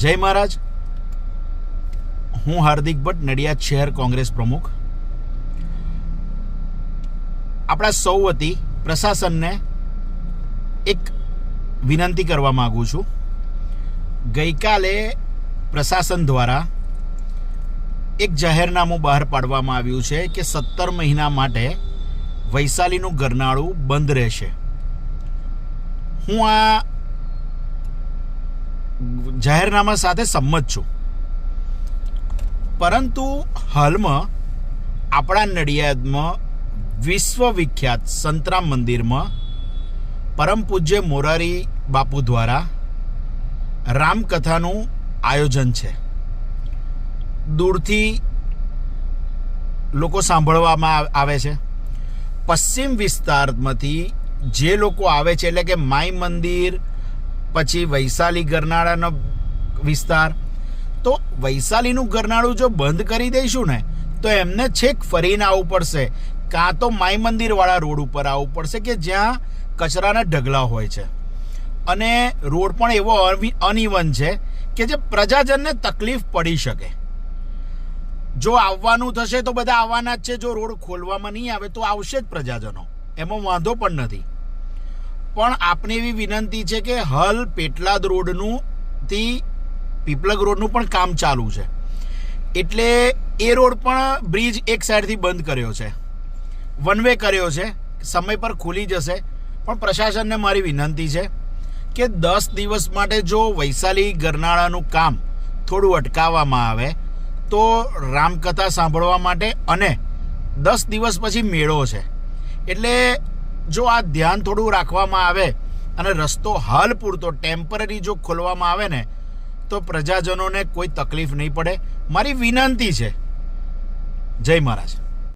જય મહારાજ. હું હાર્દિક ભટ્ટ, નડિયાદ શહેર કોંગ્રેસ પ્રમુખ. આપણા સૌ વતી પ્રશાસનને એક વિનંતી કરવા માગું છું. ગઈકાલે પ્રશાસન દ્વારા એક જાહેરનામું બહાર પાડવામાં આવ્યું છે કે 17 મહિના માટે વૈશાલીનું ગરનાળું બંધ રહેશે. હું આ જાહેરનામા સાથે સંમત છું, પરંતુ હાલમાં આપણા નડિયાદમાં વિશ્વવિખ્યાત સંતરામ મંદિરમાં પરમ પૂજ્ય મોરારી બાપુ દ્વારા રામકથાનું આયોજન છે. દૂરથી લોકો સાંભળવામાં આવે છે. પશ્ચિમ વિસ્તારમાંથી જે લોકો આવે છે, એટલે કે માઈ મંદિર, પછી વૈશાલી ગરનાળાનો વિસ્તાર, તો વૈશાલીનું ગરનાળું જો બંધ કરી દઈશું ને તો એમને છેક ફરીને આવવું પડશે, કાં તો માઈ મંદિરવાળા રોડ ઉપર આવવું પડશે કે જ્યાં કચરાના ઢગલા હોય છે, અને રોડ પણ એવો અનઇવન છે કે જે પ્રજાજનને તકલીફ પડી શકે. જો આવવાનું થશે તો બધા આવવાના જ છે. જો રોડ ખોલવામાં નહીં આવે તો આવશે જ પ્રજાજનો, એમાં વાંધો પણ નથી. પણ આપને એવી વિનંતી છે કે હાલ પેટલાદ રોડનું થી પીપલગ રોડનું પણ કામ ચાલુ છે, એટલે એ રોડ પણ બ્રિજ એક સાઈડથી બંધ કર્યો છે, વન વે કર્યો છે. સમય પર ખુલી જશે, પણ પ્રશાસનને મારી વિનંતી છે કે 10 દિવસ માટે જો વૈશાલી ગરનાળાનું કામ થોડું અટકાવવામાં આવે તો રામકથા સાંભળવા માટે, અને 10 દિવસ પછી મેળો છે, એટલે જો આ ધ્યાન થોડું રાખવામાં આવે અને રસ્તો હાલ પૂરતો ટેમ્પરરી જો ખોલવામાં આવે ને તો પ્રજાજનોને કોઈ તકલીફ નહીં પડે. મારી વિનંતી છે. જય મહારાજ.